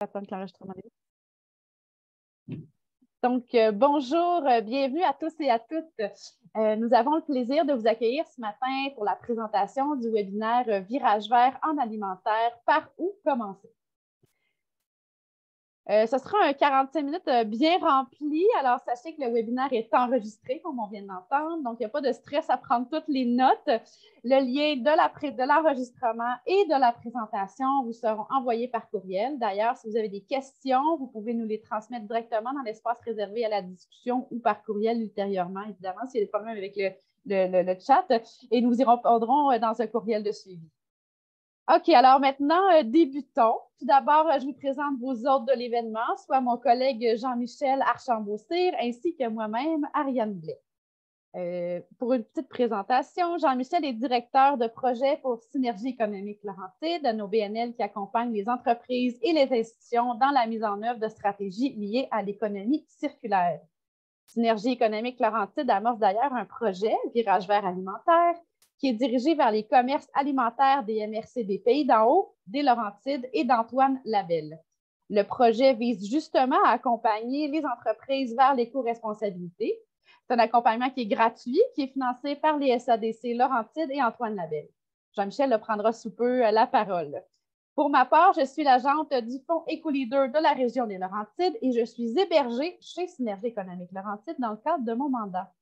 Attendre que l'enregistrement débute. Donc, bonjour, bienvenue à tous et à toutes. Nous avons le plaisir de vous accueillir ce matin pour la présentation du webinaire Virage vert en alimentaire, par où commencer? Ce sera un 45 minutes bien rempli. Alors, sachez que le webinaire est enregistré, comme on vient d'entendre. Donc, il n'y a pas de stress à prendre toutes les notes. Le lien de l'enregistrement et de la présentation vous seront envoyés par courriel. D'ailleurs, si vous avez des questions, vous pouvez nous les transmettre directement dans l'espace réservé à la discussion ou par courriel ultérieurement, évidemment, s'il y a des problèmes avec le chat. Et nous y répondrons dans un courriel de suivi. OK, alors maintenant, débutons. Tout d'abord, je vous présente vos hôtes de l'événement, soit mon collègue Jean-Michel Archambault-Cyr ainsi que moi-même, Ariane Blais. Pour une petite présentation, Jean-Michel est directeur de projet pour Synergie économique Laurentide, nos BNL qui accompagnent les entreprises et les institutions dans la mise en œuvre de stratégies liées à l'économie circulaire. Synergie économique Laurentide amorce d'ailleurs un projet, Virage vert alimentaire, qui est dirigé vers les commerces alimentaires des MRC des Pays d'en haut, des Laurentides et d'Antoine Labelle. Le projet vise justement à accompagner les entreprises vers l'éco-responsabilité. C'est un accompagnement qui est gratuit, qui est financé par les SADC Laurentides et Antoine Labelle. Jean-Michel prendra sous peu la parole. Pour ma part, je suis l'agente du Fonds Éco-Leader de la région des Laurentides et je suis hébergée chez Synergie économique Laurentide dans le cadre de mon mandat.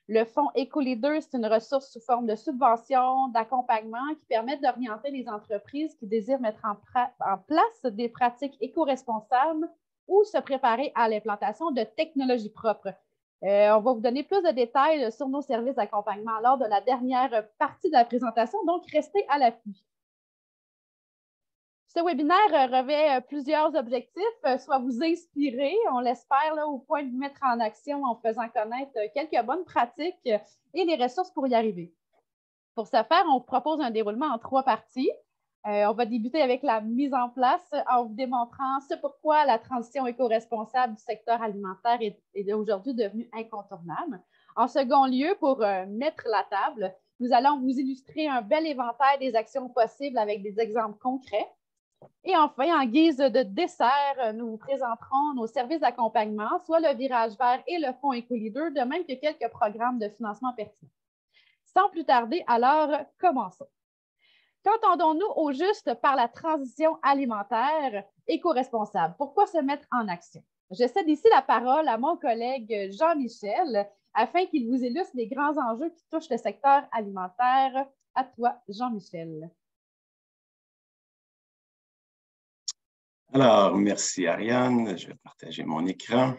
Le Fonds Éco-Leader, c'est une ressource sous forme de subvention, d'accompagnement qui permettent d'orienter les entreprises qui désirent mettre en place des pratiques éco-responsables ou se préparer à l'implantation de technologies propres. On va vous donner plus de détails sur nos services d'accompagnement lors de la dernière partie de la présentation, donc restez à l'affût. Ce webinaire revêt plusieurs objectifs, soit vous inspirer, on l'espère, au point de vous mettre en action en faisant connaître quelques bonnes pratiques et les ressources pour y arriver. Pour ce faire, on vous propose un déroulement en 3 parties. On va débuter avec la mise en place en vous démontrant ce pourquoi la transition éco-responsable du secteur alimentaire est aujourd'hui devenue incontournable. En second lieu, pour mettre la table, nous allons vous illustrer un bel éventail des actions possibles avec des exemples concrets. Et enfin, en guise de dessert, nous vous présenterons nos services d'accompagnement, soit le Virage vert et le Fonds Éco-Leader, de même que quelques programmes de financement pertinents. Sans plus tarder, alors, commençons. Qu'entendons-nous au juste par la transition alimentaire éco-responsable? Pourquoi se mettre en action? Je cède ici la parole à mon collègue Jean-Michel afin qu'il vous illustre les grands enjeux qui touchent le secteur alimentaire. À toi, Jean-Michel. Alors, merci Ariane. Je vais partager mon écran.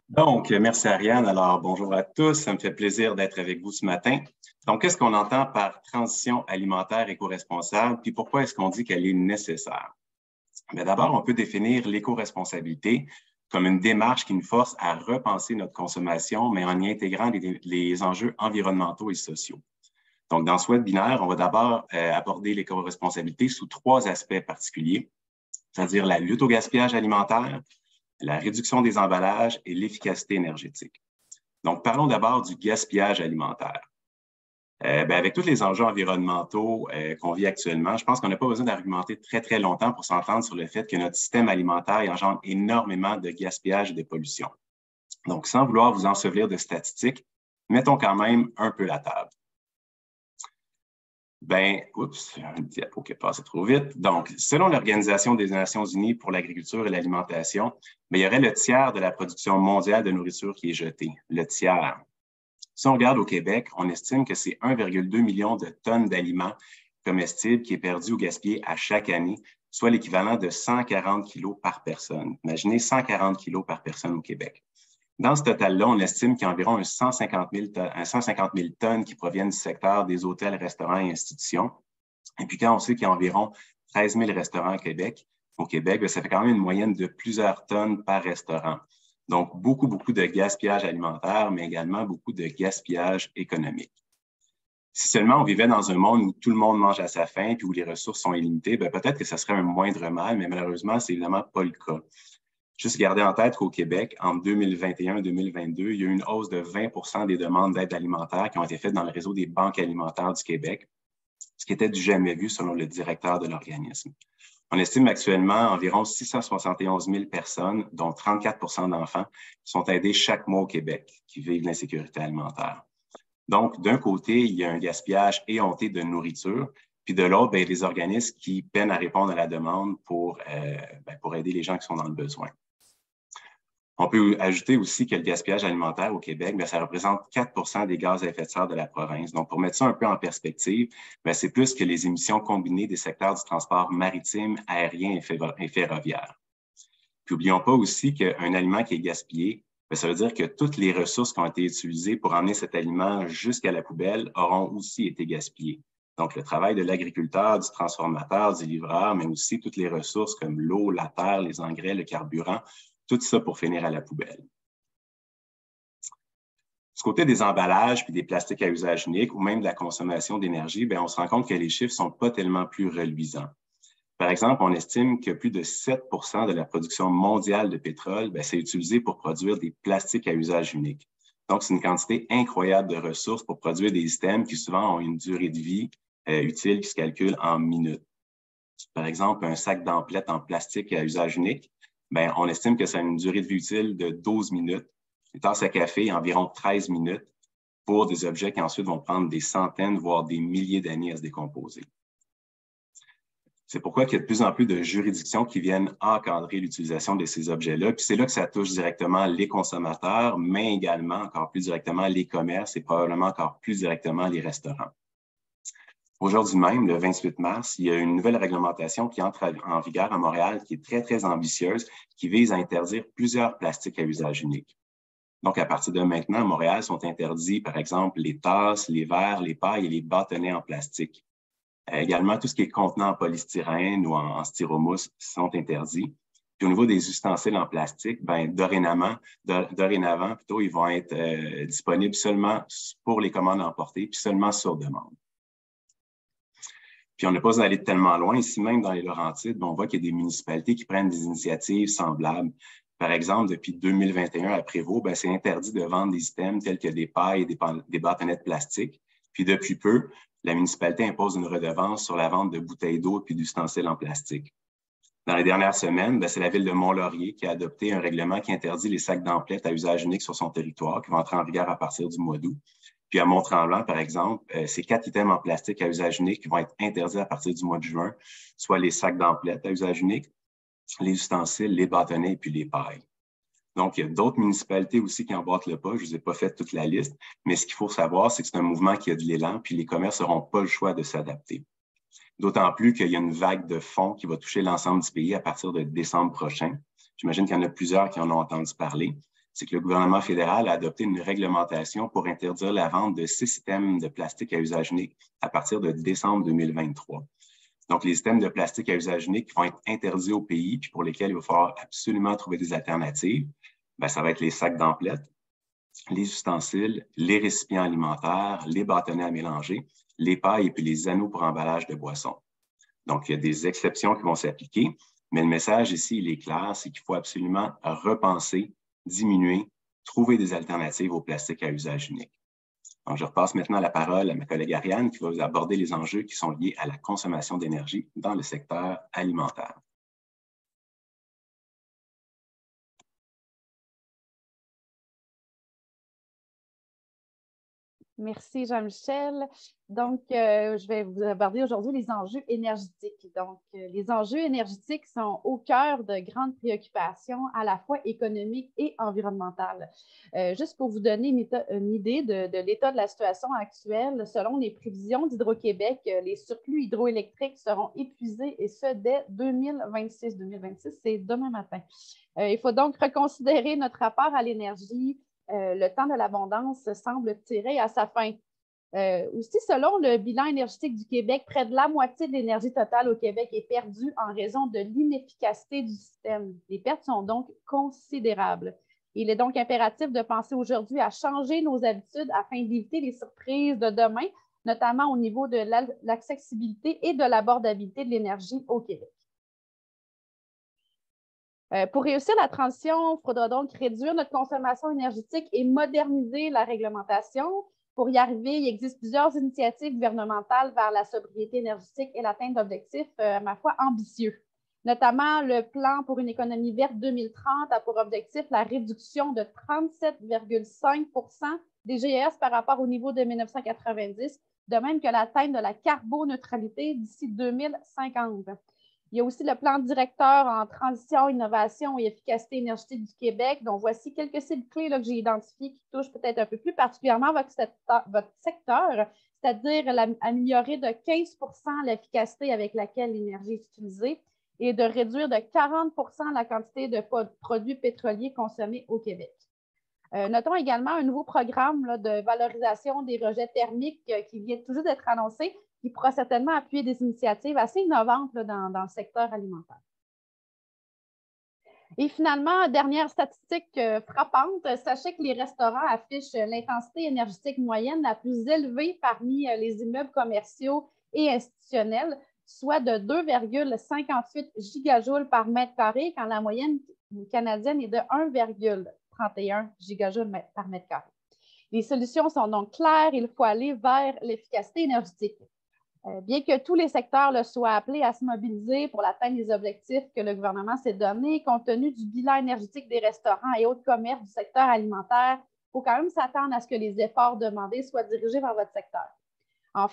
Donc, merci Ariane. Alors, bonjour à tous. Ça me fait plaisir d'être avec vous ce matin. Donc, qu'est-ce qu'on entend par transition alimentaire éco-responsable, puis pourquoi est-ce qu'on dit qu'elle est nécessaire? Mais d'abord, on peut définir l'éco-responsabilité comme une démarche qui nous force à repenser notre consommation, mais en y intégrant les enjeux environnementaux et sociaux. Donc, dans ce webinaire, on va d'abord aborder l'éco-responsabilité sous 3 aspects particuliers, c'est-à-dire la lutte au gaspillage alimentaire, la réduction des emballages et l'efficacité énergétique. Donc, parlons d'abord du gaspillage alimentaire. Avec tous les enjeux environnementaux qu'on vit actuellement, je pense qu'on n'a pas besoin d'argumenter très, très longtemps pour s'entendre sur le fait que notre système alimentaire engendre énormément de gaspillage et de pollution. Donc, sans vouloir vous ensevelir de statistiques, mettons quand même un peu la table. Oups, un diapo qui est passé trop vite. Donc, selon l'Organisation des Nations Unies pour l'agriculture et l'alimentation, il y aurait le tiers de la production mondiale de nourriture qui est jetée. Le tiers. Si on regarde au Québec, on estime que c'est 1,2 million de tonnes d'aliments comestibles qui est perdu ou gaspillé à chaque année, soit l'équivalent de 140 kilos par personne. Imaginez 140 kilos par personne au Québec. Dans ce total-là, on estime qu'il y a environ 150 000 tonnes qui proviennent du secteur des hôtels, restaurants et institutions. Et puis, quand on sait qu'il y a environ 13 000 restaurants au Québec, ça fait quand même une moyenne de plusieurs tonnes par restaurant. Donc, beaucoup de gaspillage alimentaire, mais également beaucoup de gaspillage économique. Si seulement on vivait dans un monde où tout le monde mange à sa faim puis où les ressources sont illimitées, peut-être que ça serait un moindre mal, mais malheureusement, c'est évidemment pas le cas. Juste garder en tête qu'au Québec, en 2021 et 2022, il y a eu une hausse de 20 des demandes d'aide alimentaire qui ont été faites dans le réseau des banques alimentaires du Québec. ce qui était du jamais vu selon le directeur de l'organisme. On estime actuellement environ 671 000 personnes, dont 34 d'enfants, qui sont aidés chaque mois au Québec, qui vivent l'insécurité alimentaire. Donc, d'un côté, il y a un gaspillage éhonté de nourriture, puis de l'autre, bien, des organismes qui peinent à répondre à la demande pour aider les gens qui sont dans le besoin. On peut ajouter aussi que le gaspillage alimentaire au Québec, bien, ça représente 4 des gaz à effet de serre de la province. Donc, pour mettre ça un peu en perspective, bien, c'est plus que les émissions combinées des secteurs du transport maritime, aérien et ferroviaire. Puis, n'oublions pas aussi qu'un aliment qui est gaspillé, bien, ça veut dire que toutes les ressources qui ont été utilisées pour emmener cet aliment jusqu'à la poubelle auront aussi été gaspillées. Donc, le travail de l'agriculteur, du transformateur, du livreur, mais aussi toutes les ressources comme l'eau, la terre, les engrais, le carburant, tout ça pour finir à la poubelle. Du côté des emballages puis des plastiques à usage unique ou même de la consommation d'énergie, bien, on se rend compte que les chiffres ne sont pas tellement plus reluisants. Par exemple, on estime que plus de 7 de la production mondiale de pétrole, bien, c'est utilisé pour produire des plastiques à usage unique. Donc, c'est une quantité incroyable de ressources pour produire des systèmes qui souvent ont une durée de vie utile qui se calcule en minutes. Par exemple, un sac d'emplettes en plastique à usage unique, bien, on estime que ça a une durée de vie utile de 12 minutes. Une tasse à café, environ 13 minutes pour des objets qui ensuite vont prendre des centaines, voire des milliers d'années à se décomposer. C'est pourquoi il y a de plus en plus de juridictions qui viennent encadrer l'utilisation de ces objets-là. Puis c'est là que ça touche directement les consommateurs, mais également encore plus directement les commerces et probablement encore plus directement les restaurants. Aujourd'hui même, le 28 mars, il y a une nouvelle réglementation qui entre en vigueur à Montréal qui est très, très ambitieuse, qui vise à interdire plusieurs plastiques à usage unique. Donc, à partir de maintenant, à Montréal sont interdits, par exemple, les tasses, les verres, les pailles et les bâtonnets en plastique. Également, tout ce qui est contenant en polystyrène ou en styromousse sont interdits. Puis au niveau des ustensiles en plastique, ben, dorénavant, ils vont être disponibles seulement pour les commandes emportées, puis seulement sur demande. Puis on n'a pas allé tellement loin. Ici même, dans les Laurentides, on voit qu'il y a des municipalités qui prennent des initiatives semblables. Par exemple, depuis 2021 à Prévost, ben, c'est interdit de vendre des items tels que des pailles et des bâtonnets de plastique. Puis depuis peu, la municipalité impose une redevance sur la vente de bouteilles d'eau et d'ustensiles en plastique. Dans les dernières semaines, ben, c'est la ville de Mont-Laurier qui a adopté un règlement qui interdit les sacs d'emplettes à usage unique sur son territoire, qui va entrer en vigueur à partir du mois d'août. Puis à Mont-Tremblant, par exemple, c'est 4 items en plastique à usage unique qui vont être interdits à partir du mois de juin, soit les sacs d'emplettes à usage unique, les ustensiles, les bâtonnets et puis les pailles. Donc, il y a d'autres municipalités aussi qui emboîtent le pas. Je ne vous ai pas fait toute la liste, mais ce qu'il faut savoir, c'est que c'est un mouvement qui a de l'élan, puis les commerces n'auront pas le choix de s'adapter. D'autant plus qu'il y a une vague de fonds qui va toucher l'ensemble du pays à partir de décembre prochain. J'imagine qu'il y en a plusieurs qui en ont entendu parler. C'est que le gouvernement fédéral a adopté une réglementation pour interdire la vente de 6 items de plastique à usage unique à partir de décembre 2023. Donc, les items de plastique à usage unique vont être interdits au pays, puis pour lesquels il va falloir absolument trouver des alternatives. Bien, ça va être les sacs d'emplettes, les ustensiles, les récipients alimentaires, les bâtonnets à mélanger, les pailles et puis les anneaux pour emballage de boissons. Donc, il y a des exceptions qui vont s'appliquer, mais le message ici, il est clair, c'est qu'il faut absolument repenser, diminuer, trouver des alternatives au plastique à usage unique. Donc, je repasse maintenant la parole à ma collègue Ariane qui va vous aborder les enjeux qui sont liés à la consommation d'énergie dans le secteur alimentaire. Merci Jean-Michel. Donc, je vais vous aborder aujourd'hui les enjeux énergétiques. Donc, les enjeux énergétiques sont au cœur de grandes préoccupations à la fois économiques et environnementales. Juste pour vous donner une idée de l'état de la situation actuelle, selon les prévisions d'Hydro-Québec, les surplus hydroélectriques seront épuisés et ce dès 2026. 2026, c'est demain matin. Il faut donc reconsidérer notre rapport à l'énergie. Le temps de l'abondance semble tirer à sa fin. Aussi, selon le bilan énergétique du Québec, près de la moitié de l'énergie totale au Québec est perdue en raison de l'inefficacité du système. Les pertes sont donc considérables. Il est donc impératif de penser aujourd'hui à changer nos habitudes afin d'éviter les surprises de demain, notamment au niveau de l'accessibilité et de l'abordabilité de l'énergie au Québec. Pour réussir la transition, il faudra donc réduire notre consommation énergétique et moderniser la réglementation. Pour y arriver, il existe plusieurs initiatives gouvernementales vers la sobriété énergétique et l'atteinte d'objectifs, à ma foi, ambitieux. Notamment, le plan pour une économie verte 2030 a pour objectif la réduction de 37,5 des GES par rapport au niveau de 1990, de même que l'atteinte de la carboneutralité d'ici 2050. Il y a aussi le plan directeur en transition, innovation et efficacité énergétique du Québec, dont voici quelques cibles clés là, que j'ai identifiées qui touchent peut-être un peu plus particulièrement votre secteur, c'est-à-dire améliorer de 15 l'efficacité avec laquelle l'énergie est utilisée et de réduire de 40 la quantité de produits pétroliers consommés au Québec. Notons également un nouveau programme là, de valorisation des rejets thermiques qui vient tout juste d'être annoncé, qui pourra certainement appuyer des initiatives assez innovantes là, dans le secteur alimentaire. Et finalement, dernière statistique frappante, sachez que les restaurants affichent l'intensité énergétique moyenne la plus élevée parmi les immeubles commerciaux et institutionnels, soit de 2,58 gigajoules par mètre carré, quand la moyenne canadienne est de 1,31 gigajoules par mètre carré. Les solutions sont donc claires, il faut aller vers l'efficacité énergétique. Bien que tous les secteurs soient appelés à se mobiliser pour l'atteinte des objectifs que le gouvernement s'est donnés, compte tenu du bilan énergétique des restaurants et autres commerces du secteur alimentaire, il faut quand même s'attendre à ce que les efforts demandés soient dirigés vers votre secteur. En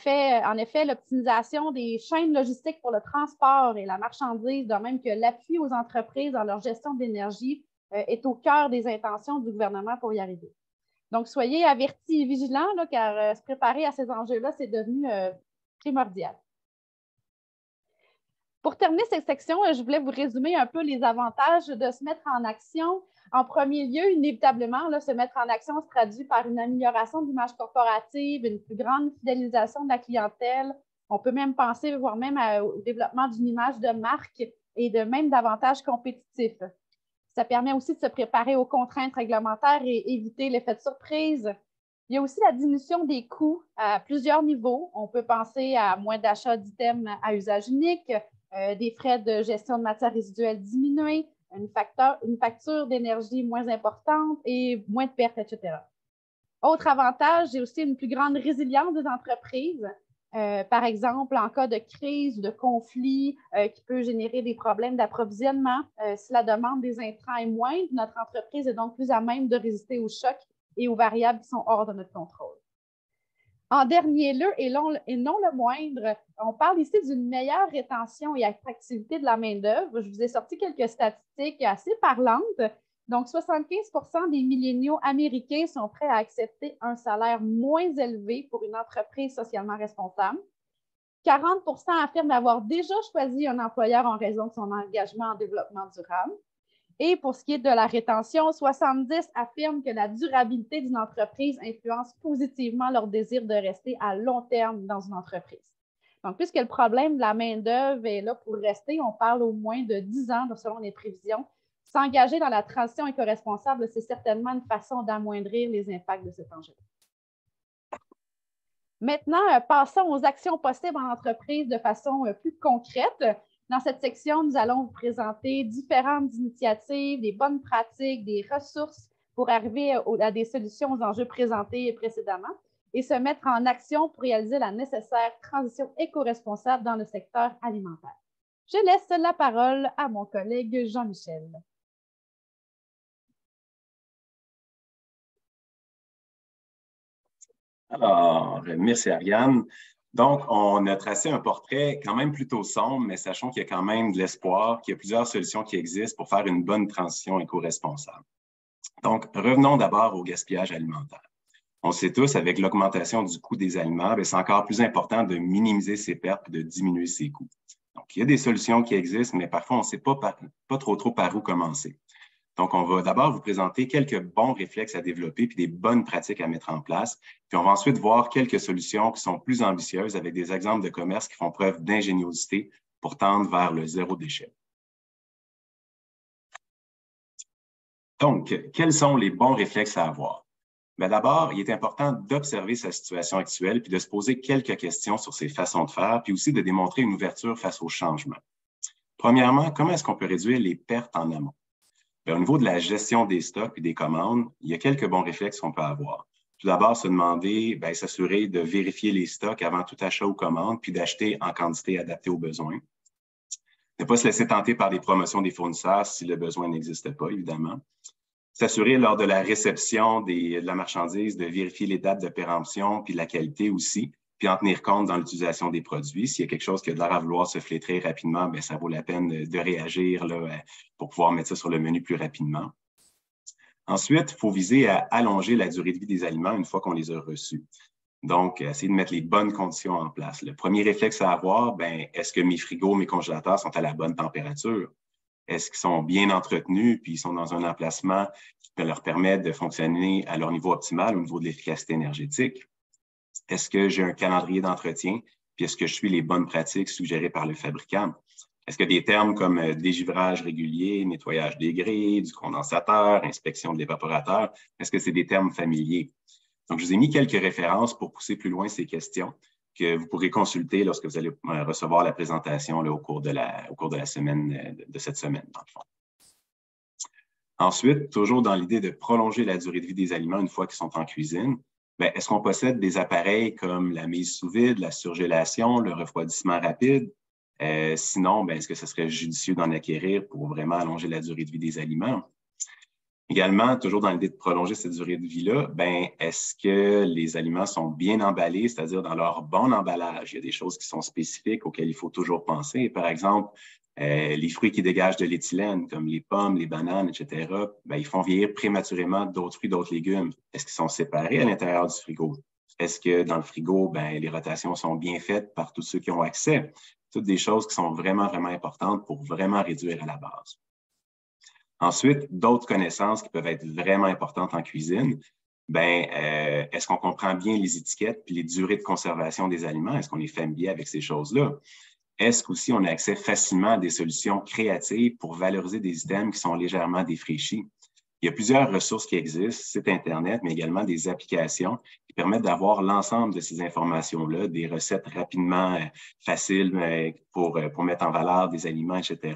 effet, l'optimisation des chaînes logistiques pour le transport et la marchandise, de même que l'appui aux entreprises dans leur gestion de l'énergie, est au cœur des intentions du gouvernement pour y arriver. Donc, soyez avertis et vigilants, là, car se préparer à ces enjeux-là, c'est devenu primordial. Pour terminer cette section, je voulais vous résumer un peu les avantages de se mettre en action. En premier lieu, inévitablement, là, se mettre en action se traduit par une amélioration de l'image corporative, une plus grande fidélisation de la clientèle. On peut même penser, voire même au développement d'une image de marque et de même d'avantages compétitifs. Ça permet aussi de se préparer aux contraintes réglementaires et éviter l'effet de surprise. Il y a aussi la diminution des coûts à plusieurs niveaux. On peut penser à moins d'achat d'items à usage unique, des frais de gestion de matières résiduelles diminués, une facture d'énergie moins importante et moins de pertes, etc. Autre avantage, j'ai aussi une plus grande résilience des entreprises. Par exemple, en cas de crise ou de conflit qui peut générer des problèmes d'approvisionnement, si la demande des intrants est moindre, notre entreprise est donc plus à même de résister aux chocs et aux variables qui sont hors de notre contrôle. En dernier lieu, et non le moindre, on parle ici d'une meilleure rétention et attractivité de la main-d'œuvre. Je vous ai sorti quelques statistiques assez parlantes. Donc, 75 des milléniaux américains sont prêts à accepter un salaire moins élevé pour une entreprise socialement responsable. 40 affirment avoir déjà choisi un employeur en raison de son engagement en développement durable. Et pour ce qui est de la rétention, 70 affirment que la durabilité d'une entreprise influence positivement leur désir de rester à long terme dans une entreprise. Donc, puisque le problème de la main-d'œuvre est là pour rester, on parle au moins de 10 ans selon les prévisions. S'engager dans la transition éco-responsable, c'est certainement une façon d'amoindrir les impacts de cet enjeu. Maintenant, passons aux actions possibles en entreprise de façon plus concrète. Dans cette section, nous allons vous présenter différentes initiatives, des bonnes pratiques, des ressources pour arriver à des solutions aux enjeux présentés précédemment et se mettre en action pour réaliser la nécessaire transition éco-responsable dans le secteur alimentaire. Je laisse la parole à mon collègue Jean-Michel. Alors, merci Ariane. Donc, on a tracé un portrait quand même plutôt sombre, mais sachons qu'il y a quand même de l'espoir, qu'il y a plusieurs solutions qui existent pour faire une bonne transition éco-responsable. Donc, revenons d'abord au gaspillage alimentaire. On sait tous, avec l'augmentation du coût des aliments, c'est encore plus important de minimiser ses pertes et de diminuer ses coûts. Donc, il y a des solutions qui existent, mais parfois, on ne sait pas trop par où commencer. Donc, on va d'abord vous présenter quelques bons réflexes à développer puis des bonnes pratiques à mettre en place. Puis, on va ensuite voir quelques solutions qui sont plus ambitieuses avec des exemples de commerces qui font preuve d'ingéniosité pour tendre vers le zéro déchet. Donc, quels sont les bons réflexes à avoir? Bien, d'abord, il est important d'observer sa situation actuelle puis de se poser quelques questions sur ses façons de faire puis aussi de démontrer une ouverture face au changement. Premièrement, comment est-ce qu'on peut réduire les pertes en amont? Bien, au niveau de la gestion des stocks et des commandes, il y a quelques bons réflexes qu'on peut avoir. Tout d'abord, se demander, s'assurer de vérifier les stocks avant tout achat ou commande, puis d'acheter en quantité adaptée aux besoins. Ne pas se laisser tenter par des promotions des fournisseurs si le besoin n'existe pas, évidemment. S'assurer lors de la réception de la marchandise de vérifier les dates de péremption puis de la qualité aussi, puis en tenir compte dans l'utilisation des produits. S'il y a quelque chose qui a de l'air à vouloir se flétrer rapidement, bien, ça vaut la peine de réagir là, pour pouvoir mettre ça sur le menu plus rapidement. Ensuite, il faut viser à allonger la durée de vie des aliments une fois qu'on les a reçus. Donc, essayer de mettre les bonnes conditions en place. Le premier réflexe à avoir, est-ce que mes frigos, mes congélateurs sont à la bonne température? Est-ce qu'ils sont bien entretenus puis ils sont dans un emplacement qui leur permet de fonctionner à leur niveau optimal au niveau de l'efficacité énergétique? Est-ce que j'ai un calendrier d'entretien? Puis est-ce que je suis les bonnes pratiques suggérées par le fabricant? Est-ce que des termes comme dégivrage régulier, nettoyage des grilles, du condensateur, inspection de l'évaporateur, est-ce que c'est des termes familiers? Donc, je vous ai mis quelques références pour pousser plus loin ces questions que vous pourrez consulter lorsque vous allez recevoir la présentation là, au cours de la semaine, de cette semaine, dans le fond. Ensuite, toujours dans l'idée de prolonger la durée de vie des aliments une fois qu'ils sont en cuisine, est-ce qu'on possède des appareils comme la mise sous vide, la surgélation, le refroidissement rapide? Sinon, est-ce que ce serait judicieux d'en acquérir pour vraiment allonger la durée de vie des aliments? Également, toujours dans l'idée de prolonger cette durée de vie-là, est-ce que les aliments sont bien emballés, c'est-à-dire dans leur bon emballage? Il y a des choses qui sont spécifiques auxquelles il faut toujours penser. Par exemple, les fruits qui dégagent de l'éthylène, comme les pommes, les bananes, etc., ils font vieillir prématurément d'autres fruits, d'autres légumes. Est-ce qu'ils sont séparés à l'intérieur du frigo? Est-ce que dans le frigo, les rotations sont bien faites par tous ceux qui ont accès? Toutes des choses qui sont vraiment, vraiment importantes pour vraiment réduire à la base. Ensuite, d'autres connaissances qui peuvent être vraiment importantes en cuisine, est-ce qu'on comprend bien les étiquettes et les durées de conservation des aliments? Est-ce qu'on est familier avec ces choses-là? Est-ce qu'aussi on a accès facilement à des solutions créatives pour valoriser des items qui sont légèrement défraîchis? Il y a plusieurs ressources qui existent, sites Internet, mais également des applications qui permettent d'avoir l'ensemble de ces informations-là, des recettes rapidement faciles pour mettre en valeur des aliments, etc.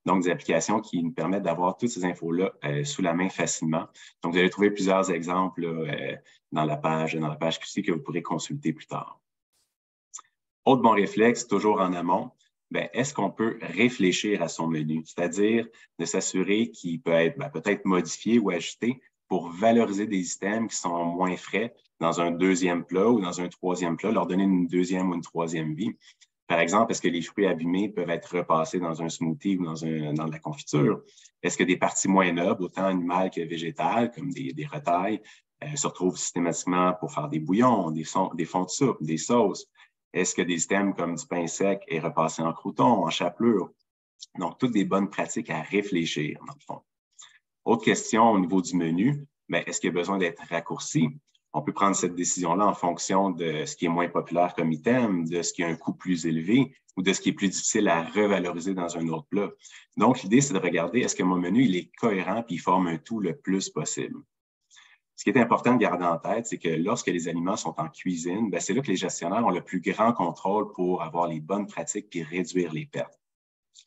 Donc, des applications qui nous permettent d'avoir toutes ces infos-là sous la main facilement. Donc, vous allez trouver plusieurs exemples dans la page QC que vous pourrez consulter plus tard. Autre bon réflexe, toujours en amont, est-ce qu'on peut réfléchir à son menu, c'est-à-dire de s'assurer qu'il peut être peut-être modifié ou ajusté pour valoriser des items qui sont moins frais dans un deuxième plat ou dans un troisième plat, leur donner une deuxième ou une troisième vie. Par exemple, est-ce que les fruits abîmés peuvent être repassés dans un smoothie ou dans de la confiture? Est-ce que des parties moins nobles, autant animales que végétales, comme des retailles, se retrouvent systématiquement pour faire des bouillons, des fonds de soupe, des sauces? Est-ce que des items comme du pain sec est repassé en croûton, en chapelure? Donc, toutes des bonnes pratiques à réfléchir, dans le fond. Autre question au niveau du menu, est-ce qu'il y a besoin d'être raccourci? On peut prendre cette décision-là en fonction de ce qui est moins populaire comme item, de ce qui a un coût plus élevé ou de ce qui est plus difficile à revaloriser dans un autre plat. Donc, l'idée, c'est de regarder est-ce que mon menu il est cohérent puis il forme un tout le plus possible. Ce qui est important de garder en tête, c'est que lorsque les aliments sont en cuisine, c'est là que les gestionnaires ont le plus grand contrôle pour avoir les bonnes pratiques et réduire les pertes.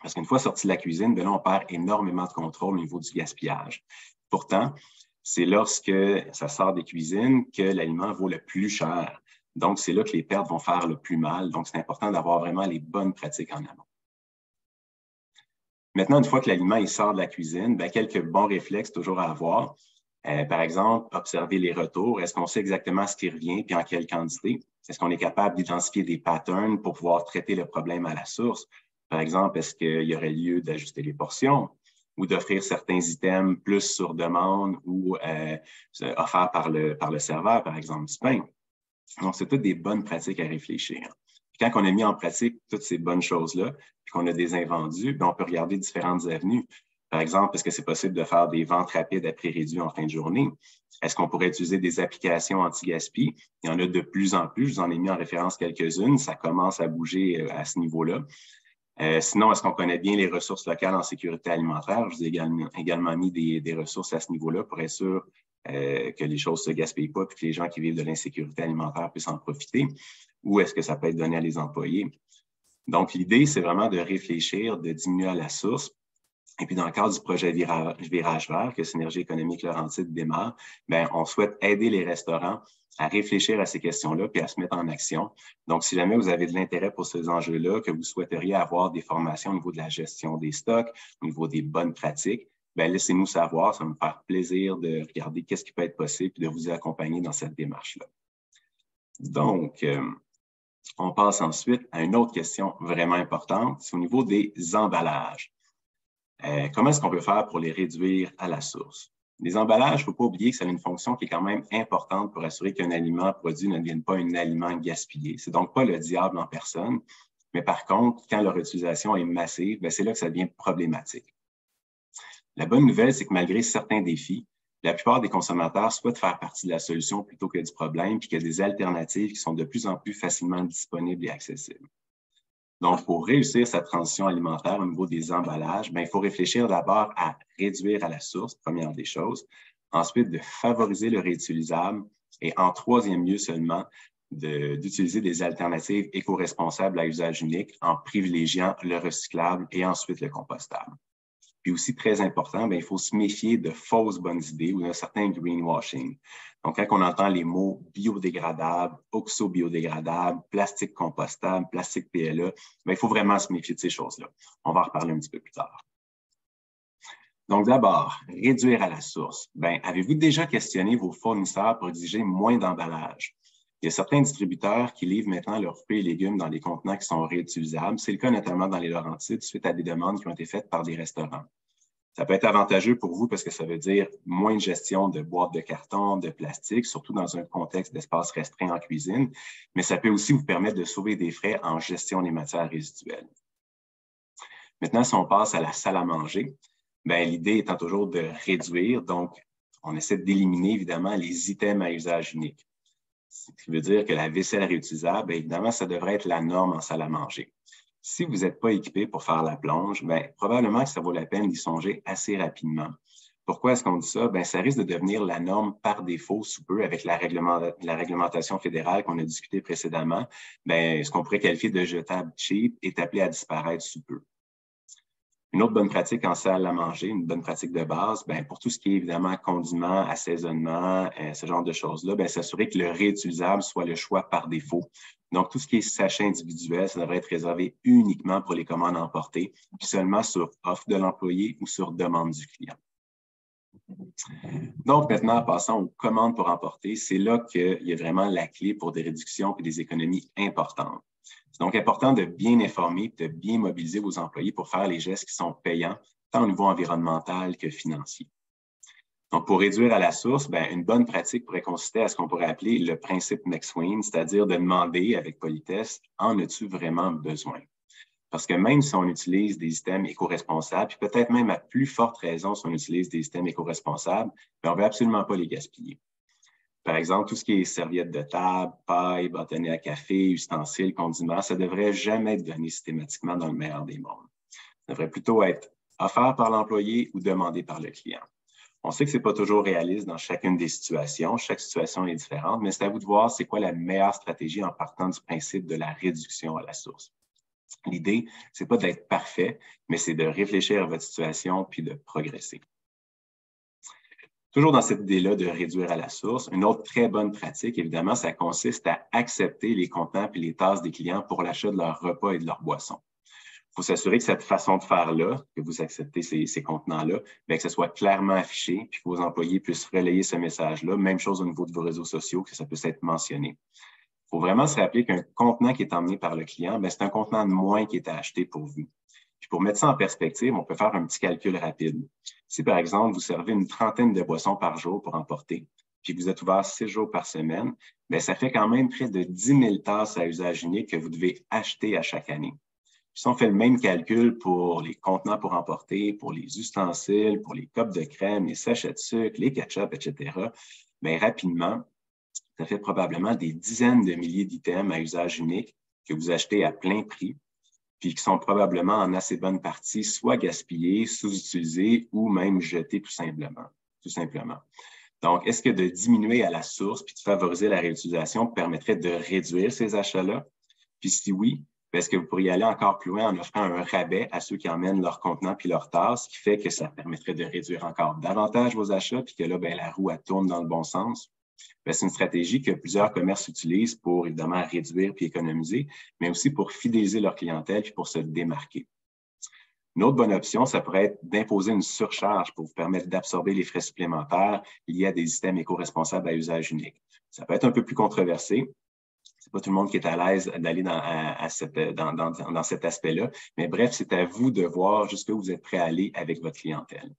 Parce qu'une fois sorti de la cuisine, là, on perd énormément de contrôle au niveau du gaspillage. Pourtant, c'est lorsque ça sort des cuisines que l'aliment vaut le plus cher. Donc, c'est là que les pertes vont faire le plus mal. Donc, c'est important d'avoir vraiment les bonnes pratiques en amont. Maintenant, une fois que l'aliment il sort de la cuisine, quelques bons réflexes toujours à avoir. Par exemple, observer les retours. Est-ce qu'on sait exactement ce qui revient et en quelle quantité? Est-ce qu'on est capable d'identifier des patterns pour pouvoir traiter le problème à la source? Par exemple, est-ce qu'il y aurait lieu d'ajuster les portions ou d'offrir certains items plus sur demande ou offerts par le serveur, par exemple, du pain? Donc, c'est toutes des bonnes pratiques à réfléchir. Puis quand on a mis en pratique toutes ces bonnes choses-là, puis qu'on a des invendus, on peut regarder différentes avenues. Par exemple, est-ce que c'est possible de faire des ventes rapides à prix réduit en fin de journée? Est-ce qu'on pourrait utiliser des applications anti-gaspi? Il y en a de plus en plus. Je vous en ai mis en référence quelques-unes. Ça commence à bouger à ce niveau-là. Sinon, est-ce qu'on connaît bien les ressources locales en sécurité alimentaire? Je vous ai également mis des ressources à ce niveau-là pour être sûr que les choses ne se gaspillent pas et que les gens qui vivent de l'insécurité alimentaire puissent en profiter. Ou est-ce que ça peut être donné à les employés? Donc, l'idée, c'est vraiment de réfléchir, de diminuer à la source. Et puis, dans le cadre du projet Virage Vert, que Synergie économique Laurentides démarre, bien, on souhaite aider les restaurants à réfléchir à ces questions-là puis à se mettre en action. Donc, si jamais vous avez de l'intérêt pour ces enjeux-là, que vous souhaiteriez avoir des formations au niveau de la gestion des stocks, au niveau des bonnes pratiques, bien, laissez-nous savoir. Ça va me faire plaisir de regarder qu'est-ce qui peut être possible et de vous accompagner dans cette démarche-là. Donc, on passe ensuite à une autre question vraiment importante, c'est au niveau des emballages. Comment est-ce qu'on peut faire pour les réduire à la source? Les emballages, il ne faut pas oublier que ça a une fonction qui est quand même importante pour assurer qu'un aliment produit ne devienne pas un aliment gaspillé. C'est donc pas le diable en personne, mais par contre, quand leur utilisation est massive, bien, c'est là que ça devient problématique. La bonne nouvelle, c'est que malgré certains défis, la plupart des consommateurs souhaitent faire partie de la solution plutôt que du problème, puis qu'il y a des alternatives qui sont de plus en plus facilement disponibles et accessibles. Donc, pour réussir sa transition alimentaire au niveau des emballages, bien, il faut réfléchir d'abord à réduire à la source, première des choses. Ensuite, de favoriser le réutilisable. Et en troisième lieu seulement, d'utiliser des alternatives éco-responsables à usage unique en privilégiant le recyclable et ensuite le compostable. Puis aussi, très important, bien, il faut se méfier de fausses bonnes idées ou d'un certain greenwashing. Donc, quand on entend les mots biodégradable, oxo-biodégradable, plastique compostable, plastique PLA, bien, il faut vraiment se méfier de ces choses-là. On va en reparler un petit peu plus tard. Donc, d'abord, réduire à la source. Bien, avez-vous déjà questionné vos fournisseurs pour exiger moins d'emballage? Il y a certains distributeurs qui livrent maintenant leurs fruits et légumes dans des contenants qui sont réutilisables. C'est le cas notamment dans les Laurentides suite à des demandes qui ont été faites par des restaurants. Ça peut être avantageux pour vous parce que ça veut dire moins de gestion de boîtes de carton, de plastique, surtout dans un contexte d'espace restreint en cuisine, mais ça peut aussi vous permettre de sauver des frais en gestion des matières résiduelles. Maintenant, si on passe à la salle à manger, bien, l'idée étant toujours de réduire, donc on essaie d'éliminer évidemment les items à usage unique. Ce qui veut dire que la vaisselle réutilisable, bien, évidemment, ça devrait être la norme en salle à manger. Si vous n'êtes pas équipé pour faire la plonge, bien, probablement que ça vaut la peine d'y songer assez rapidement. Pourquoi est-ce qu'on dit ça? Bien, ça risque de devenir la norme par défaut sous peu avec la réglementation fédérale qu'on a discutée précédemment. Bien, ce qu'on pourrait qualifier de jetable cheap est appelé à disparaître sous peu. Une autre bonne pratique en salle à manger, une bonne pratique de base, bien, pour tout ce qui est évidemment condiments, assaisonnement, ce genre de choses-là, bien, s'assurer que le réutilisable soit le choix par défaut. Donc, tout ce qui est sachet individuel, ça devrait être réservé uniquement pour les commandes emportées, puis seulement sur offre de l'employé ou sur demande du client. Donc, maintenant, passons aux commandes pour emporter. C'est là qu'il y a vraiment la clé pour des réductions et des économies importantes. C'est donc important de bien informer et de bien mobiliser vos employés pour faire les gestes qui sont payants, tant au niveau environnemental que financier. Donc, pour réduire à la source, bien, une bonne pratique pourrait consister à ce qu'on pourrait appeler le principe McSween, c'est-à-dire de demander avec politesse, en as-tu vraiment besoin? Parce que même si on utilise des systèmes éco-responsables, puis peut-être même à plus forte raison si on utilise des systèmes éco-responsables, on ne veut absolument pas les gaspiller. Par exemple, tout ce qui est serviettes de table, paille, bâtonnets à café, ustensiles, condiments, ça ne devrait jamais être donné systématiquement dans le meilleur des mondes. Ça devrait plutôt être offert par l'employé ou demandé par le client. On sait que ce n'est pas toujours réaliste dans chacune des situations. Chaque situation est différente, mais c'est à vous de voir c'est quoi la meilleure stratégie en partant du principe de la réduction à la source. L'idée, ce n'est pas d'être parfait, mais c'est de réfléchir à votre situation puis de progresser. Toujours dans cette idée-là de réduire à la source, une autre très bonne pratique, évidemment, ça consiste à accepter les contenants et les tasses des clients pour l'achat de leurs repas et de leurs boissons. Il faut s'assurer que cette façon de faire-là, que vous acceptez ces contenants-là, bien, que ce soit clairement affiché, puis que vos employés puissent relayer ce message-là. Même chose au niveau de vos réseaux sociaux, que ça puisse être mentionné. Il faut vraiment se rappeler qu'un contenant qui est emmené par le client, bien, c'est un contenant de moins qui est à acheter pour vous. Puis pour mettre ça en perspective, on peut faire un petit calcul rapide. Si, par exemple, vous servez une trentaine de boissons par jour pour emporter, puis que vous êtes ouvert 6 jours par semaine, bien, ça fait quand même près de 10 000 tasses à usage unique que vous devez acheter à chaque année. Puis si on fait le même calcul pour les contenants pour emporter, pour les ustensiles, pour les copes de crème, les sachets de sucre, les ketchup, etc., bien, rapidement, ça fait probablement des dizaines de milliers d'items à usage unique que vous achetez à plein prix, puis qui sont probablement en assez bonne partie soit gaspillés, sous-utilisés ou même jetés tout simplement. Donc, est-ce que de diminuer à la source puis de favoriser la réutilisation permettrait de réduire ces achats-là? Puis si oui, Est-ce que vous pourriez aller encore plus loin en offrant un rabais à ceux qui emmènent leur contenant puis leur tasse, ce qui fait que ça permettrait de réduire encore davantage vos achats, puis que là, ben, la roue, elle tourne dans le bon sens? Ben, c'est une stratégie que plusieurs commerces utilisent pour, évidemment, réduire puis économiser, mais aussi pour fidéliser leur clientèle puis pour se démarquer. Une autre bonne option, ça pourrait être d'imposer une surcharge pour vous permettre d'absorber les frais supplémentaires liés à des systèmes éco-responsables à usage unique. Ça peut être un peu plus controversé. C'est pas tout le monde qui est à l'aise d'aller dans cet aspect-là. Mais bref, c'est à vous de voir jusqu'où vous êtes prêt à aller avec votre clientèle.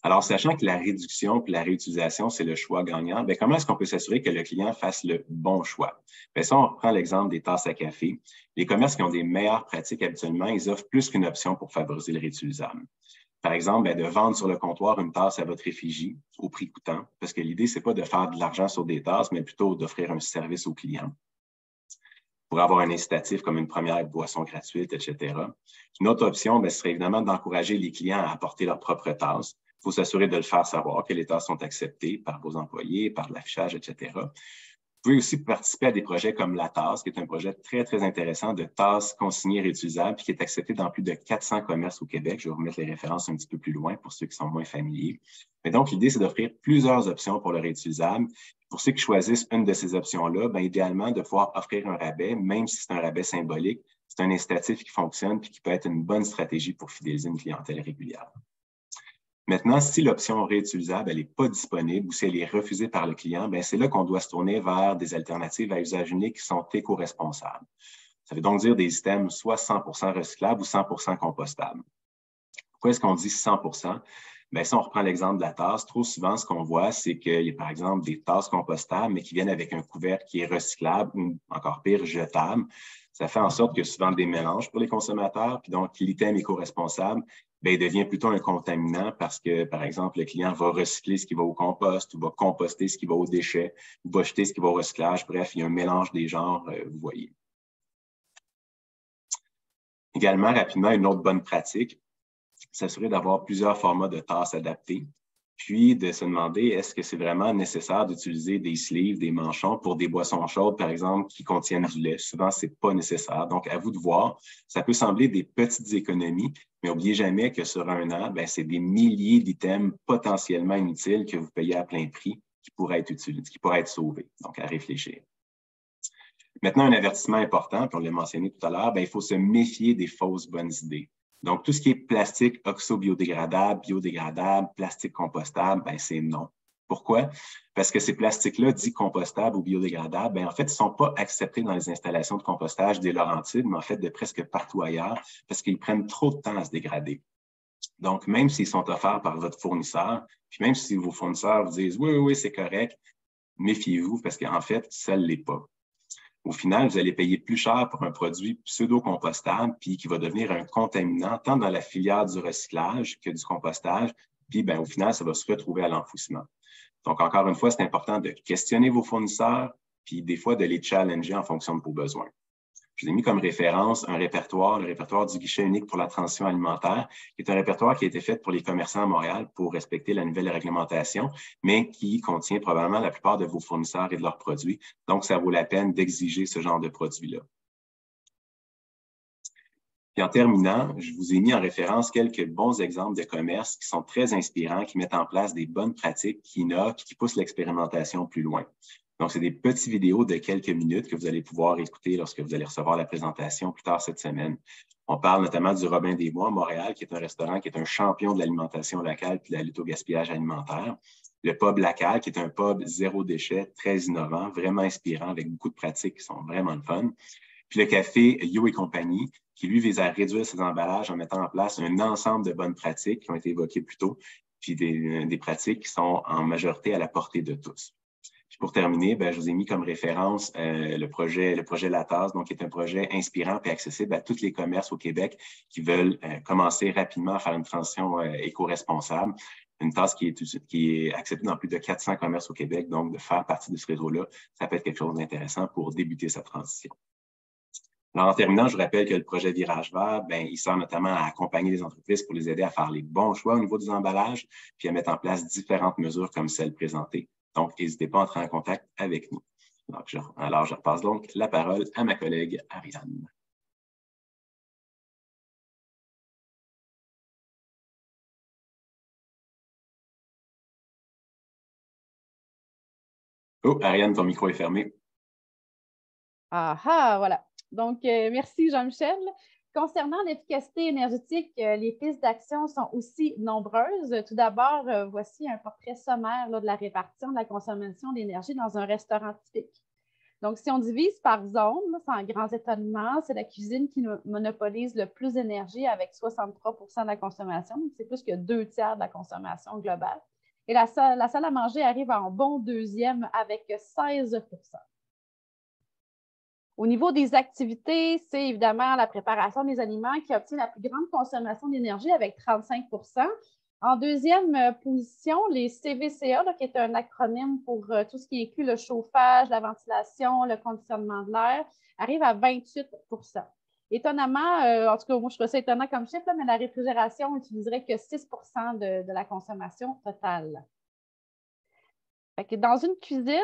Alors, sachant que la réduction et la réutilisation, c'est le choix gagnant, bien, comment est-ce qu'on peut s'assurer que le client fasse le bon choix? Bien, ça, on reprend l'exemple des tasses à café. Les commerces qui ont des meilleures pratiques habituellement, ils offrent plus qu'une option pour favoriser le réutilisable. Par exemple, bien, de vendre sur le comptoir une tasse à votre effigie au prix coûtant, parce que l'idée, ce n'est pas de faire de l'argent sur des tasses, mais plutôt d'offrir un service au client pour avoir un incitatif comme une première boisson gratuite, etc. Une autre option, bien, ce serait évidemment d'encourager les clients à apporter leur propre tasse. Il faut s'assurer de le faire savoir, que les tasses sont acceptées par vos employés, par l'affichage, etc. Vous pouvez aussi participer à des projets comme La Tasse, qui est un projet très, très intéressant de tasses consignées réutilisables, qui est accepté dans plus de 400 commerces au Québec. Je vais vous remettre les références un petit peu plus loin pour ceux qui sont moins familiers. Mais donc, l'idée, c'est d'offrir plusieurs options pour le réutilisable. Pour ceux qui choisissent une de ces options-là, bien, idéalement, de pouvoir offrir un rabais, même si c'est un rabais symbolique, c'est un incitatif qui fonctionne et qui peut être une bonne stratégie pour fidéliser une clientèle régulière. Maintenant, si l'option réutilisable n'est pas disponible ou si elle est refusée par le client, bien, c'est là qu'on doit se tourner vers des alternatives à usage unique qui sont éco-responsables. Ça veut donc dire des systèmes soit 100% recyclables ou 100% compostables. Pourquoi est-ce qu'on dit 100%? Bien, si on reprend l'exemple de la tasse, trop souvent, ce qu'on voit, c'est qu'il y a par exemple des tasses compostables, mais qui viennent avec un couvercle qui est recyclable ou encore pire, jetable. Ça fait en sorte que souvent des mélanges pour les consommateurs, puis donc l'item éco-responsable, bien, il devient plutôt un contaminant parce que, par exemple, le client va recycler ce qui va au compost ou va composter ce qui va aux déchets ou va jeter ce qui va au recyclage. Bref, il y a un mélange des genres, vous voyez. Également, rapidement, une autre bonne pratique, s'assurer d'avoir plusieurs formats de tasses adaptés, puis de se demander est-ce que c'est vraiment nécessaire d'utiliser des sleeves, des manchons pour des boissons chaudes, par exemple, qui contiennent du lait. Souvent, ce n'est pas nécessaire. Donc, à vous de voir. Ça peut sembler des petites économies, mais n'oubliez jamais que sur un an, bien, c'est des milliers d'items potentiellement inutiles que vous payez à plein prix qui pourraient être utilisés, qui pourraient être sauvés. Donc, à réfléchir. Maintenant, un avertissement important, puis on l'a mentionné tout à l'heure, bien, il faut se méfier des fausses bonnes idées. Donc, tout ce qui est plastique oxo-biodégradable, biodégradable, plastique compostable, ben c'est non. Pourquoi? Parce que ces plastiques-là, dits compostables ou biodégradables, ben en fait, ils ne sont pas acceptés dans les installations de compostage des Laurentides, mais en fait de presque partout ailleurs, parce qu'ils prennent trop de temps à se dégrader. Donc, même s'ils sont offerts par votre fournisseur, puis même si vos fournisseurs vous disent « oui, c'est correct », méfiez-vous parce qu'en fait, ça ne l'est pas. Au final, vous allez payer plus cher pour un produit pseudo-compostable puis qui va devenir un contaminant tant dans la filière du recyclage que du compostage. Puis, ben, au final, ça va se retrouver à l'enfouissement. Donc, encore une fois, c'est important de questionner vos fournisseurs puis des fois de les challenger en fonction de vos besoins. Je vous ai mis comme référence un répertoire, le répertoire du guichet unique pour la transition alimentaire, qui est un répertoire qui a été fait pour les commerçants à Montréal pour respecter la nouvelle réglementation, mais qui contient probablement la plupart de vos fournisseurs et de leurs produits. Donc, ça vaut la peine d'exiger ce genre de produit-là. Puis en terminant, je vous ai mis en référence quelques bons exemples de commerces qui sont très inspirants, qui mettent en place des bonnes pratiques, qui innovent, qui poussent l'expérimentation plus loin. Donc, c'est des petites vidéos de quelques minutes que vous allez pouvoir écouter lorsque vous allez recevoir la présentation plus tard cette semaine. On parle notamment du Robin des Bois à Montréal, qui est un restaurant qui est un champion de l'alimentation locale et de la lutte au gaspillage alimentaire. Le pub Lacal, qui est un pub zéro déchet, très innovant, vraiment inspirant, avec beaucoup de pratiques qui sont vraiment le fun. Puis le café Yo et compagnie, qui lui vise à réduire ses emballages en mettant en place un ensemble de bonnes pratiques qui ont été évoquées plus tôt, puis des pratiques qui sont en majorité à la portée de tous. Puis pour terminer, ben, je vous ai mis comme référence le projet La Tasse, donc qui est un projet inspirant et accessible à tous les commerces au Québec qui veulent commencer rapidement à faire une transition éco-responsable. Une tasse qui est acceptée dans plus de 400 commerces au Québec, donc de faire partie de ce réseau-là, ça peut être quelque chose d'intéressant pour débuter sa transition. Alors, en terminant, je vous rappelle que le projet Virage Vert, ben, il sert notamment à accompagner les entreprises pour les aider à faire les bons choix au niveau des emballages, puis à mettre en place différentes mesures comme celles présentées. Donc, n'hésitez pas à entrer en contact avec nous. Alors, je repasse donc la parole à ma collègue Ariane. Oh, Ariane, ton micro est fermé. Ah ah, voilà. Donc, merci Jean-Michel. Concernant l'efficacité énergétique, les pistes d'action sont aussi nombreuses. Tout d'abord, voici un portrait sommaire là, de la répartition de la consommation d'énergie dans un restaurant typique. Donc, si on divise par zone, sans grands étonnements, c'est la cuisine qui monopolise le plus d'énergie avec 63 de la consommation. C'est plus que 2/3 de la consommation globale. Et la salle à manger arrive en bon deuxième avec 16 %. Au niveau des activités, c'est évidemment la préparation des aliments qui obtient la plus grande consommation d'énergie avec 35 %. En deuxième position, les CVCA, là, qui est un acronyme pour tout ce qui inclut le chauffage, la ventilation, le conditionnement de l'air, arrive à 28 %. Étonnamment, en tout cas, moi, je trouve ça étonnant comme chiffre, là, mais la réfrigération n'utiliserait que 6 % de la consommation totale. Fait que dans une cuisine,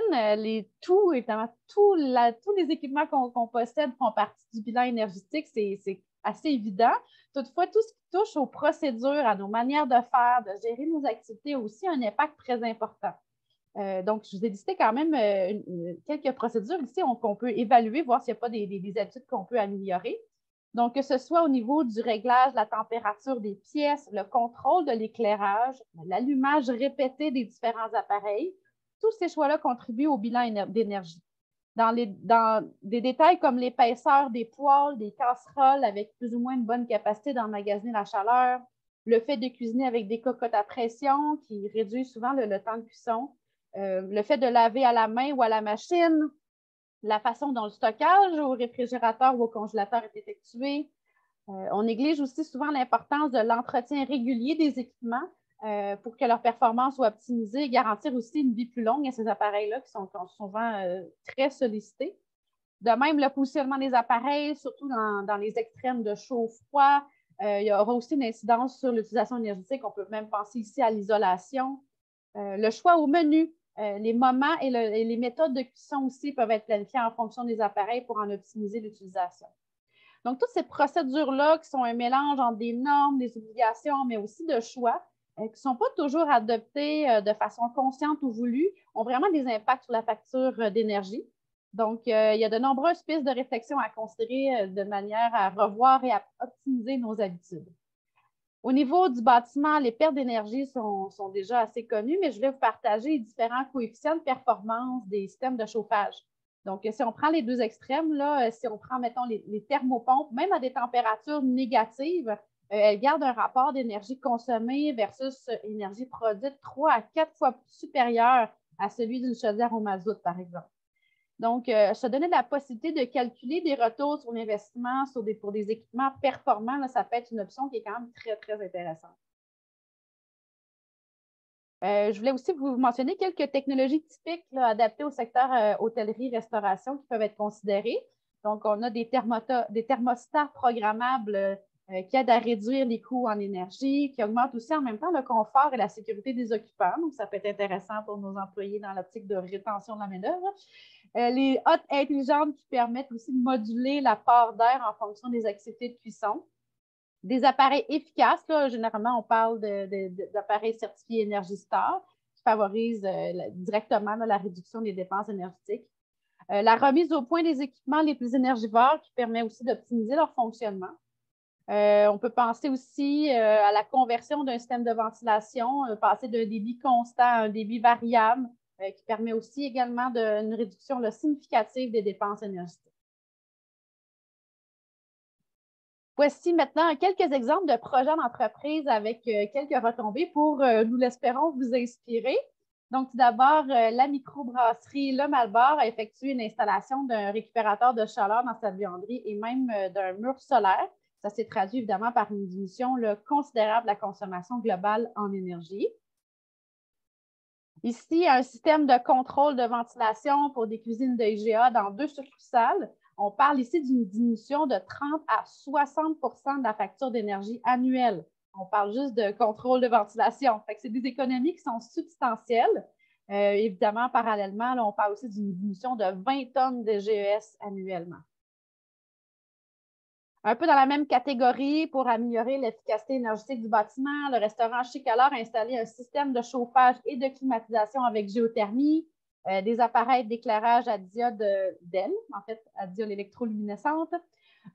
évidemment, tous les équipements qu'on possède font partie du bilan énergétique, c'est assez évident. Toutefois, tout ce qui touche aux procédures, à nos manières de faire, de gérer nos activités a aussi un impact très important. Donc, je vous ai listé quand même quelques procédures ici qu'on peut évaluer, voir s'il n'y a pas des habitudes qu'on peut améliorer. Donc, que ce soit au niveau du réglage de la température des pièces, le contrôle de l'éclairage, l'allumage répété des différents appareils, tous ces choix-là contribuent au bilan d'énergie. Dans des détails comme l'épaisseur des poêles, des casseroles avec plus ou moins une bonne capacité d'emmagasiner la chaleur, le fait de cuisiner avec des cocottes à pression qui réduit souvent le temps de cuisson, le fait de laver à la main ou à la machine, la façon dont le stockage au réfrigérateur ou au congélateur est effectué. On néglige aussi souvent l'importance de l'entretien régulier des équipements pour que leur performance soit optimisée et garantir aussi une vie plus longue à ces appareils-là qui sont souvent très sollicités. De même, le positionnement des appareils, surtout dans les extrêmes de chaud-froid, il y aura aussi une incidence sur l'utilisation énergétique. On peut même penser ici à l'isolation. Le choix au menu, les moments et les méthodes de cuisson aussi peuvent être planifiés en fonction des appareils pour en optimiser l'utilisation. Donc, toutes ces procédures-là qui sont un mélange entre des normes, des obligations, mais aussi de choix, qui ne sont pas toujours adoptés de façon consciente ou voulue, ont vraiment des impacts sur la facture d'énergie. Donc, il y a de nombreuses pistes de réflexion à considérer de manière à revoir et à optimiser nos habitudes. Au niveau du bâtiment, les pertes d'énergie sont déjà assez connues, mais je vais vous partager les différents coefficients de performance des systèmes de chauffage. Donc, si on prend les deux extrêmes, là, si on prend, mettons, les thermopompes, même à des températures négatives, elles gardent un rapport d'énergie consommée versus énergie produite 3 à 4 fois supérieur à celui d'une chaudière au mazout, par exemple. Donc, se donner la possibilité de calculer des retours sur l'investissement pour des équipements performants, là, ça peut être une option qui est quand même très, très intéressante. Je voulais aussi vous mentionner quelques technologies typiques là, adaptées au secteur hôtellerie-restauration qui peuvent être considérées. Donc, on a des thermostats programmables qui aident à réduire les coûts en énergie, qui augmentent aussi en même temps le confort et la sécurité des occupants. Donc, ça peut être intéressant pour nos employés dans l'optique de rétention de la main-d'œuvre. Les hottes intelligentes qui permettent aussi de moduler la part d'air en fonction des activités de cuisson. Des appareils efficaces, là, généralement, on parle d'appareils certifiés Énergie Star qui favorisent directement là, la réduction des dépenses énergétiques. La remise au point des équipements les plus énergivores qui permet aussi d'optimiser leur fonctionnement. On peut penser aussi à la conversion d'un système de ventilation, passer d'un débit constant à un débit variable, qui permet aussi également une réduction là, significative des dépenses énergétiques. Voici maintenant quelques exemples de projets d'entreprise avec quelques retombées pour, nous l'espérons, vous inspirer. Donc, tout d'abord, la microbrasserie Le Malbar a effectué une installation d'un récupérateur de chaleur dans sa buanderie et même d'un mur solaire. Ça s'est traduit évidemment par une diminution considérable de la consommation globale en énergie. Ici, un système de contrôle de ventilation pour des cuisines de IGA dans 2 succursales. On parle ici d'une diminution de 30 à 60 de la facture d'énergie annuelle. On parle juste de contrôle de ventilation. C'est des économies qui sont substantielles. Évidemment, parallèlement, là, on parle aussi d'une diminution de 20 tonnes de GES annuellement. Un peu dans la même catégorie, pour améliorer l'efficacité énergétique du bâtiment, le restaurant Chic Alors a installé un système de chauffage et de climatisation avec géothermie, des appareils d'éclairage à diode DEL, en fait, à diode électroluminescente,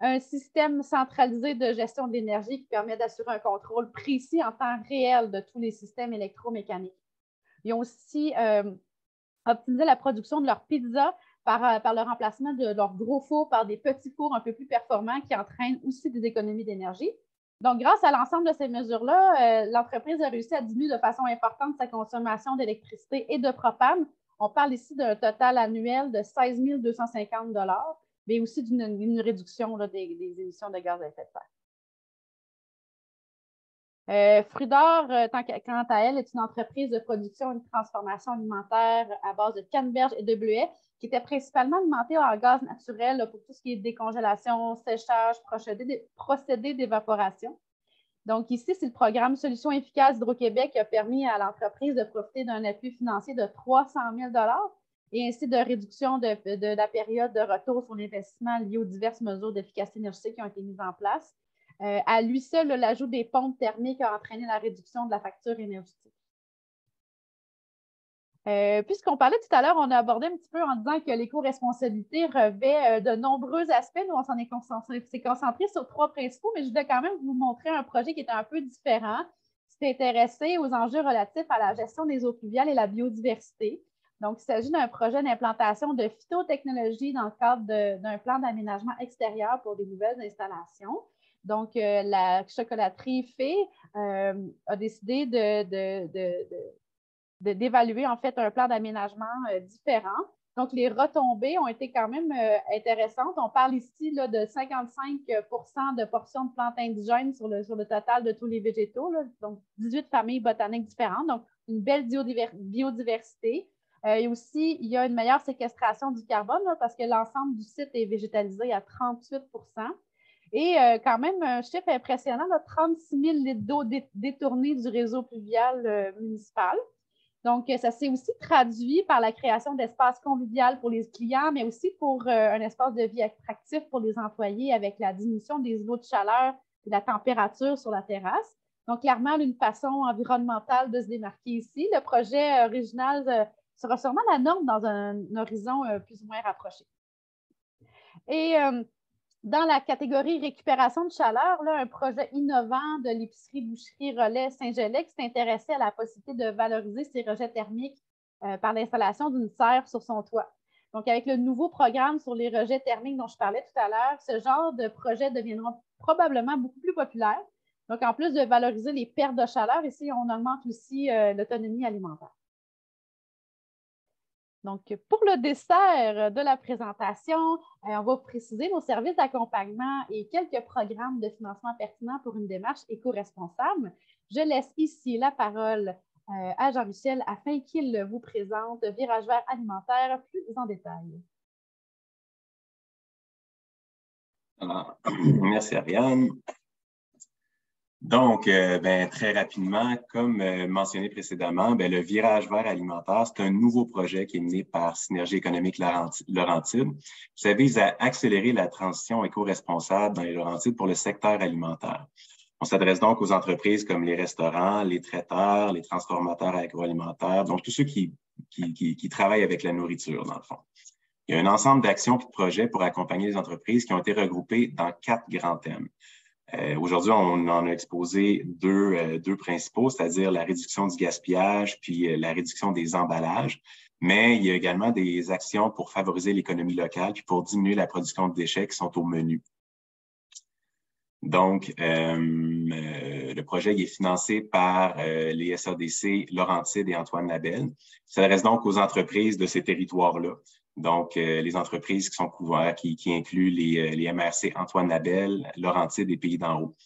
un système centralisé de gestion de l'énergie qui permet d'assurer un contrôle précis en temps réel de tous les systèmes électromécaniques. Ils ont aussi optimisé la production de leur pizza par le remplacement de leurs gros fours par des petits fours un peu plus performants qui entraînent aussi des économies d'énergie. Donc, grâce à l'ensemble de ces mesures-là, l'entreprise a réussi à diminuer de façon importante sa consommation d'électricité et de propane. On parle ici d'un total annuel de 16 250 $, mais aussi d'une réduction là, des émissions de gaz à effet de serre. Fruits d'Or, quant à elle, est une entreprise de production et de transformation alimentaire à base de canneberge et de bleuets qui était principalement alimentée en gaz naturel là, pour tout ce qui est décongélation, séchage, procédé d'évaporation. Donc ici, c'est le programme Solutions efficaces d'Hydro-Québec qui a permis à l'entreprise de profiter d'un appui financier de 300 000 $ et ainsi de réduction de la période de retour sur l'investissement lié aux diverses mesures d'efficacité énergétique qui ont été mises en place. À lui seul, l'ajout des pompes thermiques a entraîné la réduction de la facture énergétique. Puisqu'on parlait tout à l'heure, on a abordé un petit peu en disant que l'éco-responsabilité revêt de nombreux aspects. Nous, on s'en est concentré sur 3 principaux, mais je voulais quand même vous montrer un projet qui était un peu différent, qui s'est intéressé aux enjeux relatifs à la gestion des eaux pluviales et la biodiversité. Donc, il s'agit d'un projet d'implantation de phytotechnologie dans le cadre d'un plan d'aménagement extérieur pour des nouvelles installations. Donc, la chocolaterie Fée a décidé d'évaluer en fait un plan d'aménagement différent. Donc, les retombées ont été quand même intéressantes. On parle ici là, de 55 % de portions de plantes indigènes sur le total de tous les végétaux, là, donc 18 familles botaniques différentes, donc une belle biodiversité. Et aussi, il y a une meilleure séquestration du carbone là, parce que l'ensemble du site est végétalisé à 38 %. Et quand même, un chiffre impressionnant, là, 36 000 litres d'eau détournés du réseau pluvial municipal. Donc, ça s'est aussi traduit par la création d'espaces conviviaux pour les clients, mais aussi pour un espace de vie attractif pour les employés avec la diminution des îlots de chaleur et de la température sur la terrasse. Donc, clairement, une façon environnementale de se démarquer ici. Le projet original sera sûrement la norme dans un horizon plus ou moins rapproché. Et dans la catégorie récupération de chaleur, là, un projet innovant de l'épicerie-boucherie Relais Saint-Gelais qui s'est intéressé à la possibilité de valoriser ses rejets thermiques par l'installation d'une serre sur son toit. Donc, avec le nouveau programme sur les rejets thermiques dont je parlais tout à l'heure, ce genre de projet deviendra probablement beaucoup plus populaire. Donc, en plus de valoriser les pertes de chaleur, ici, on augmente aussi l'autonomie alimentaire. Donc, pour le dessert de la présentation, on va préciser nos services d'accompagnement et quelques programmes de financement pertinents pour une démarche éco-responsable. Je laisse ici la parole à Jean-Michel afin qu'il vous présente Virage vert alimentaire plus en détail. Alors, merci Ariane. Donc, très rapidement, comme mentionné précédemment, le Virage vert alimentaire, c'est un nouveau projet qui est mené par Synergie économique Laurentides. Ça vise à accélérer la transition éco-responsable dans les Laurentides pour le secteur alimentaire. On s'adresse donc aux entreprises comme les restaurants, les traiteurs, les transformateurs agroalimentaires, donc tous ceux qui travaillent avec la nourriture, dans le fond. Il y a un ensemble d'actions et de projets pour accompagner les entreprises qui ont été regroupés dans 4 grands thèmes. Aujourd'hui, on en a exposé deux principaux, c'est-à-dire la réduction du gaspillage puis la réduction des emballages. Mais il y a également des actions pour favoriser l'économie locale puis pour diminuer la production de déchets qui sont au menu. Donc, le projet est financé par les SADC Laurentides et Antoine Labelle. Il s'adresse donc aux entreprises de ces territoires-là. Donc, les entreprises qui sont couvertes, qui incluent les MRC Antoine Labelle, Laurentides et Pays d'en Haut.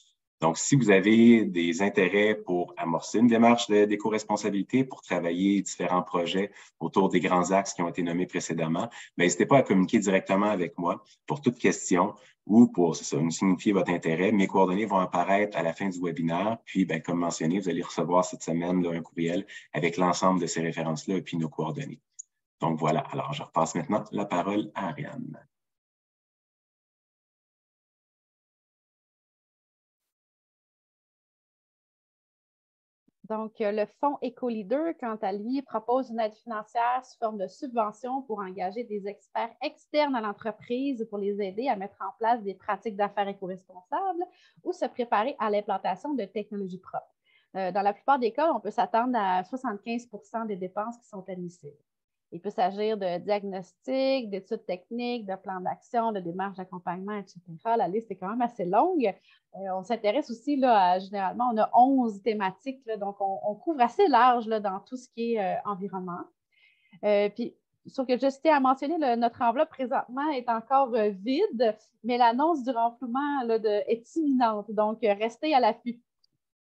Donc, si vous avez des intérêts pour amorcer une démarche d'éco-responsabilité, pour travailler différents projets autour des grands axes qui ont été nommés précédemment, n'hésitez pas à communiquer directement avec moi pour toute question ou pour nous signifier votre intérêt. Mes coordonnées vont apparaître à la fin du webinaire. Puis, comme mentionné, vous allez recevoir cette semaine là, un courriel avec l'ensemble de ces références-là et puis nos coordonnées. Donc, voilà. Alors, je repasse maintenant la parole à Ariane. Donc, le fonds EcoLeader, quant à lui, propose une aide financière sous forme de subvention pour engager des experts externes à l'entreprise pour les aider à mettre en place des pratiques d'affaires éco-responsables ou se préparer à l'implantation de technologies propres. Dans la plupart des cas, on peut s'attendre à 75 % des dépenses qui sont admissibles. Il peut s'agir de diagnostics, d'études techniques, de plans d'action, de démarches d'accompagnement, etc. La liste est quand même assez longue. On s'intéresse aussi, là, généralement, on a 11 thématiques, là, donc on couvre assez large là, dans tout ce qui est environnement. Puis, sauf que je tiens à mentionner, notre enveloppe présentement est encore vide, mais l'annonce du renflouement là, est imminente, donc restez à l'affût.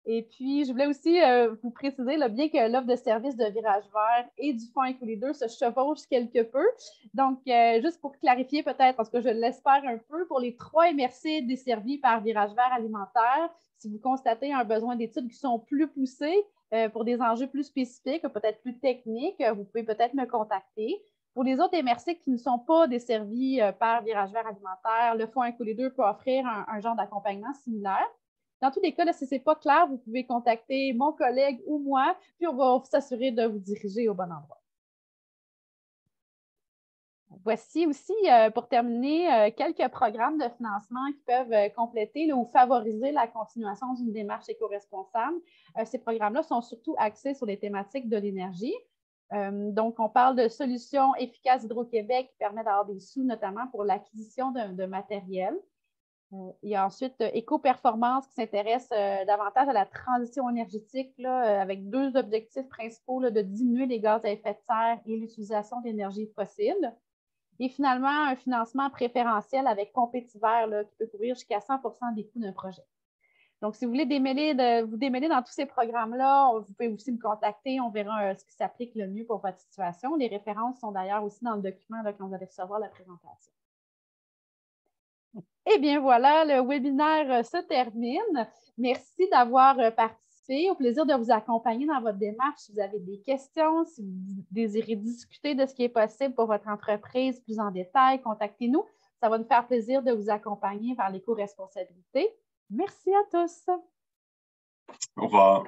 Et puis, je voulais aussi vous préciser, là, bien que l'offre de service de Virage Vert et du fonds EcoLeader se chevauchent quelque peu. Donc, juste pour clarifier peut-être, parce que je l'espère un peu, pour les 3 MRC desservis par Virage Vert alimentaire, si vous constatez un besoin d'études qui sont plus poussés pour des enjeux plus spécifiques, peut-être plus techniques, vous pouvez peut-être me contacter. Pour les autres MRC qui ne sont pas desservis par Virage Vert alimentaire, le fonds EcoLeader peut offrir un genre d'accompagnement similaire. Dans tous les cas, là, si ce n'est pas clair, vous pouvez contacter mon collègue ou moi, puis on va s'assurer de vous diriger au bon endroit. Voici aussi, pour terminer, quelques programmes de financement qui peuvent compléter là, ou favoriser la continuation d'une démarche éco-responsable. Ces programmes-là sont surtout axés sur les thématiques de l'énergie. Donc, on parle de solutions efficaces Hydro-Québec qui permettent d'avoir des sous, notamment pour l'acquisition de matériel. Il y a ensuite Éco-Performance qui s'intéresse davantage à la transition énergétique là, avec 2 objectifs principaux là, de diminuer les gaz à effet de serre et l'utilisation d'énergie fossile. Et finalement, un financement préférentiel avec Compétiver là, qui peut couvrir jusqu'à 100% des coûts d'un projet. Donc, si vous voulez vous démêler dans tous ces programmes-là, vous pouvez aussi me contacter. On verra ce qui s'applique le mieux pour votre situation. Les références sont d'ailleurs aussi dans le document là, quand vous allez recevoir la présentation. Eh bien, voilà, le webinaire se termine. Merci d'avoir participé. Au plaisir de vous accompagner dans votre démarche. Si vous avez des questions, si vous désirez discuter de ce qui est possible pour votre entreprise plus en détail, contactez-nous. Ça va nous faire plaisir de vous accompagner vers l'éco-responsabilité. Merci à tous. Au revoir.